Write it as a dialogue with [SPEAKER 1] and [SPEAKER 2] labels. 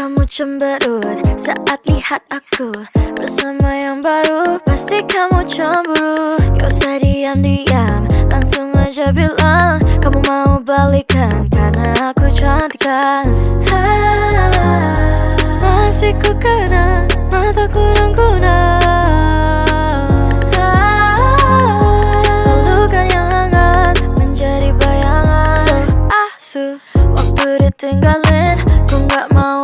[SPEAKER 1] kamu cemberut saat lihat aku bersama yang baru? Pasti kamu cemburu. Gak usah diam-diam, langsung aja bilang kamu mau balikan karena aku cantik kan. Masih ku kenang mataku dan kunang, pelukan yang hangat menjadi bayangan. So waktu ditinggalin, ku gak mau